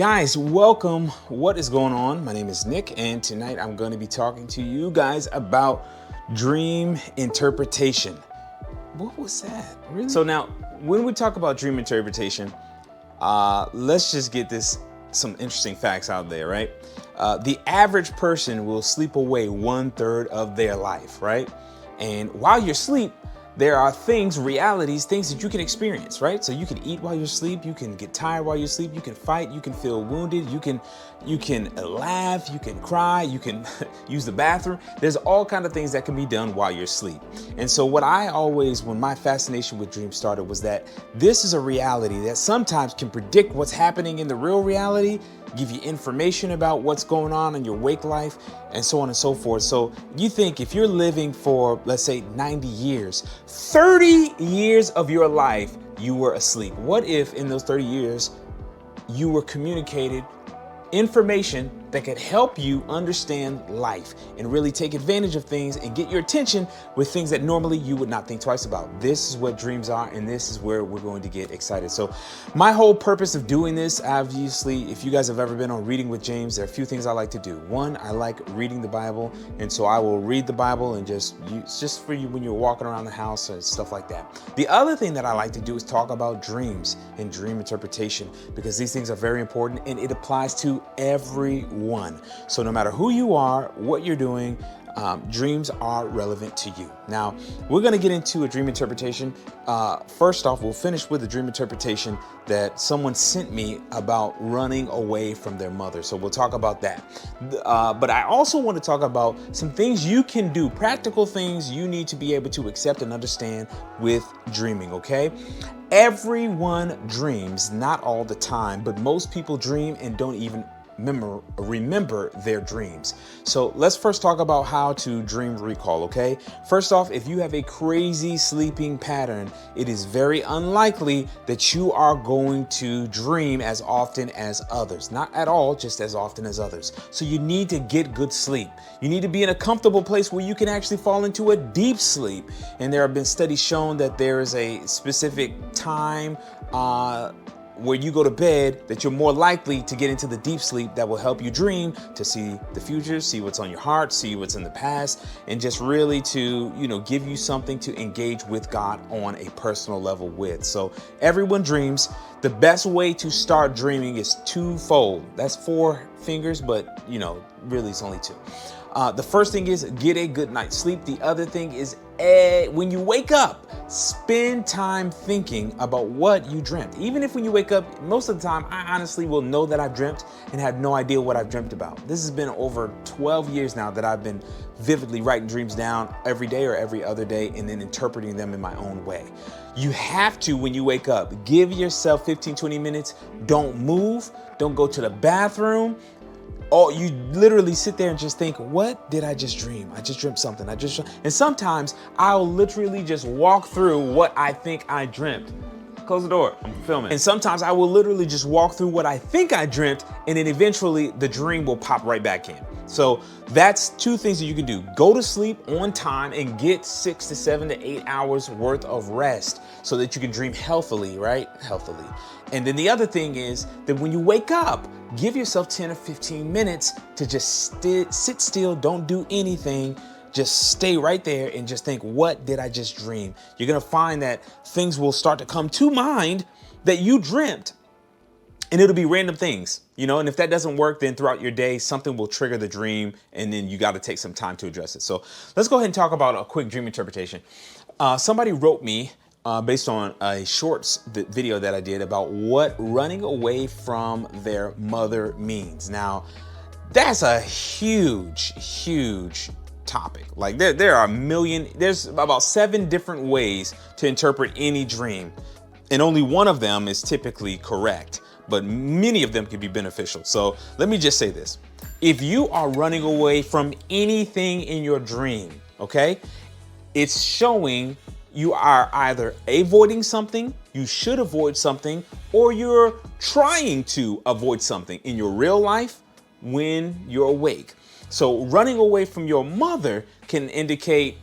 Guys, welcome. What is going on? My name is Nick, and tonight I'm going to be talking to you guys about dream interpretation. What was that? Really? So now, when we talk about dream interpretation, let's just get some interesting facts out there, right? The average person will sleep away 1/3 of their life, right? And while you're asleep, there are realities, things that you can experience, right? So you can eat while you sleep, you can get tired while you sleep, you can fight, you can feel wounded, you can laugh, you can cry, you can use the bathroom. There's all kinds of things that can be done while you're asleep. And so when my fascination with dreams started, was that this is a reality that sometimes can predict what's happening in the real reality, give you information about what's going on in your wake life, and so on and so forth. So you think if you're living for, let's say, 90 years, 30 years of your life, you were asleep. What if in those 30 years, you were communicated information that could help you understand life and really take advantage of things and get your attention with things that normally you would not think twice about? This is what dreams are, and this is where we're going to get excited. So my whole purpose of doing this, obviously, if you guys have ever been on Reading with James, there are a few things I like to do. One, I like reading the Bible, and so I will read the Bible and it's just for you when you're walking around the house and stuff like that. The other thing that I like to do is talk about dreams and dream interpretation, because these things are very important and it applies to everyone. So no matter who you are, what you're doing, dreams are relevant to you. Now, we're going to get into a dream interpretation. First off, we'll finish with a dream interpretation that someone sent me about running away from their mother. So we'll talk about that. But I also want to talk about some things you can do, practical things you need to be able to accept and understand with dreaming, okay? Everyone dreams, not all the time, but most people dream and don't even remember their dreams. So let's first talk about how to dream recall, okay? First off, if you have a crazy sleeping pattern, it is very unlikely that you are going to dream as often as others. Not at all, just as often as others. So you need to get good sleep. You need to be in a comfortable place where you can actually fall into a deep sleep. And there have been studies shown that there is a specific time where you go to bed that you're more likely to get into the deep sleep that will help you dream, to see the future, see what's on your heart, see what's in the past, and just really to, give you something to engage with God on a personal level with. So everyone dreams. The best way to start dreaming is twofold. That's 4 fingers, but really it's only 2. The first thing is get a good night's sleep. The other thing is when you wake up, spend time thinking about what you dreamt. Even if when you wake up, most of the time, I honestly will know that I've dreamt and have no idea what I've dreamt about. This has been over 12 years now that I've been vividly writing dreams down every day or every other day and then interpreting them in my own way. You have to, when you wake up, give yourself 15-20 minutes. Don't move. Don't go to the bathroom. Oh, you literally sit there and just think, what did I just dream? I just dreamt something. And sometimes I'll literally just walk through what I think I dreamt. Close the door, I'm filming. And sometimes I will literally just walk through what I think I dreamt, and then eventually the dream will pop right back in. So that's 2 things that you can do. Go to sleep on time and get 6 to 7 to 8 hours worth of rest so that you can dream healthily, right? Healthily. And then the other thing is that when you wake up, give yourself 10 or 15 minutes to just sit still, don't do anything. Just stay right there and just think, what did I just dream? You're going to find that things will start to come to mind that you dreamt, and it'll be random things, and if that doesn't work, then throughout your day, something will trigger the dream, and then you got to take some time to address it. So let's go ahead and talk about a quick dream interpretation. Somebody wrote me based on a shorts video that I did about what running away from their mother means. Now, that's a huge topic. Like there are there's about 7 different ways to interpret any dream, and only one of them is typically correct, but many of them can be beneficial. So let me just say this. If you are running away from anything in your dream, okay, it's showing you are either avoiding something, you should avoid something, or you're trying to avoid something in your real life when you're awake. So running away from your mother can indicate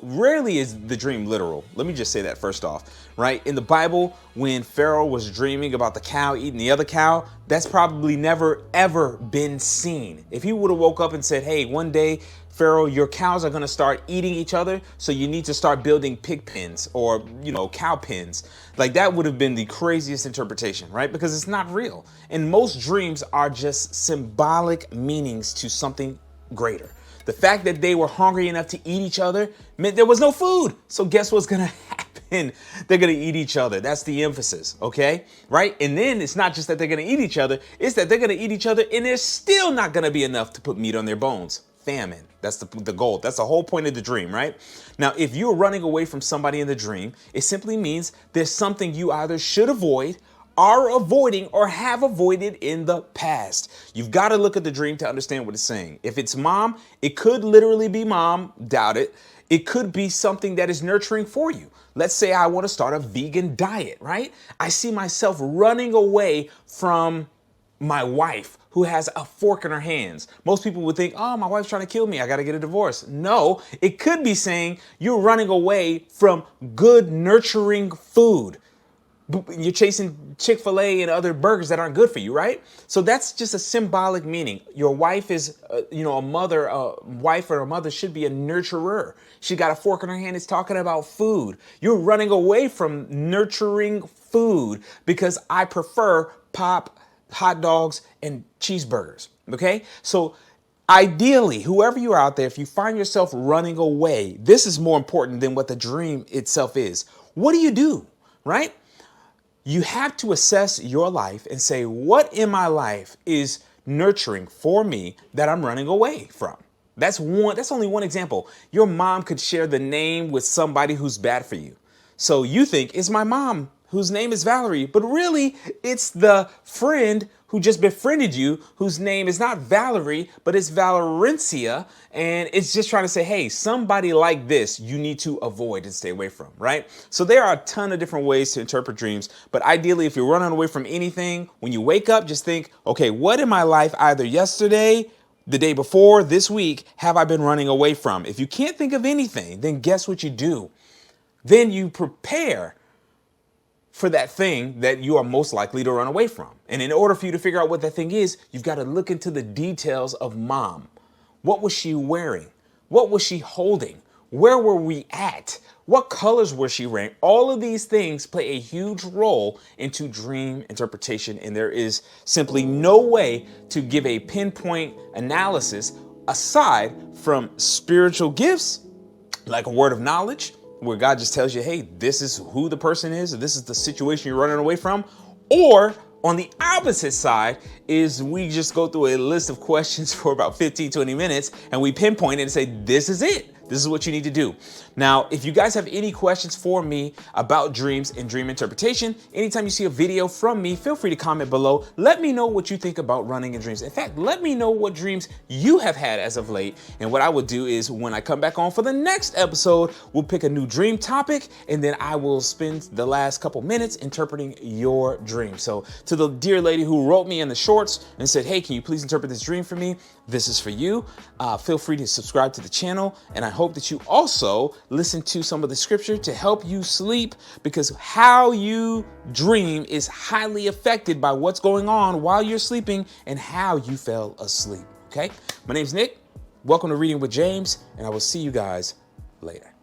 rarely is the dream literal. Let me just say that first off, right? In the Bible, when Pharaoh was dreaming about the cow eating the other cow, that's probably never, ever been seen. If he would have woke up and said, hey, one day, Pharaoh, your cows are going to start eating each other, so you need to start building pig pens or, cow pens. Like, that would have been the craziest interpretation, right? Because it's not real. And most dreams are just symbolic meanings to something greater. The fact that they were hungry enough to eat each other meant there was no food. So guess what's going to happen? They're going to eat each other. That's the emphasis, okay? Right? And then it's not just that they're going to eat each other. It's that they're going to eat each other and there's still not going to be enough to put meat on their bones. Famine. That's the goal. That's the whole point of the dream, right? Now, if you're running away from somebody in the dream, it simply means there's something you either should avoid, are avoiding, or have avoided in the past. You've got to look at the dream to understand what it's saying. If it's mom, it could literally be mom. Doubt it. It could be something that is nurturing for you. Let's say I want to start a vegan diet, right? I see myself running away from my wife who has a fork in her hands. Most people would think, oh, my wife's trying to kill me. I got to get a divorce. No, it could be saying you're running away from good, nurturing food. You're chasing Chick-fil-A and other burgers that aren't good for you, right? So that's just a symbolic meaning. Your wife is, a mother, wife or a mother should be a nurturer. She got a fork in her hand. It's talking about food. You're running away from nurturing food because I prefer pop, hot dogs, and cheeseburgers, okay? So ideally, whoever you are out there, if you find yourself running away, this is more important than what the dream itself is. What do? Right? You have to assess your life and say, what in my life is nurturing for me that I'm running away from? That's only one example. Your mom could share the name with somebody who's bad for you. So you think it's my mom whose name is Valerie, but really it's the friend who just befriended you, whose name is not Valerie, but it's Valerencia. And it's just trying to say, hey, somebody like this, you need to avoid and stay away from, right? So there are a ton of different ways to interpret dreams. But ideally, if you're running away from anything, when you wake up, just think, okay, what in my life, either yesterday, the day before, this week, have I been running away from? If you can't think of anything, then guess what you do? Then you prepare for that thing that you are most likely to run away from. And in order for you to figure out what that thing is, you've got to look into the details of mom. What was she wearing? What was she holding? Where were we at? What colors was she wearing? All of these things play a huge role into dream interpretation. And there is simply no way to give a pinpoint analysis aside from spiritual gifts, like a word of knowledge, where God just tells you, hey, this is who the person is, or this is the situation you're running away from. Or on the opposite side is we just go through a list of questions for about 15, 20 minutes, and we pinpoint it and say, this is it. This is what you need to do. Now, if you guys have any questions for me about dreams and dream interpretation, anytime you see a video from me, feel free to comment below. Let me know what you think about running in dreams. In fact, let me know what dreams you have had as of late. And what I will do is when I come back on for the next episode, we'll pick a new dream topic, and then I will spend the last couple minutes interpreting your dream. So to the dear lady who wrote me in the shorts and said, hey, can you please interpret this dream for me? This is for you. Feel free to subscribe to the channel. And I hope that you also listen to some of the scripture to help you sleep, because how you dream is highly affected by what's going on while you're sleeping and how you fell asleep. Okay. My name's Nick. Welcome to Reading with James, and I will see you guys later.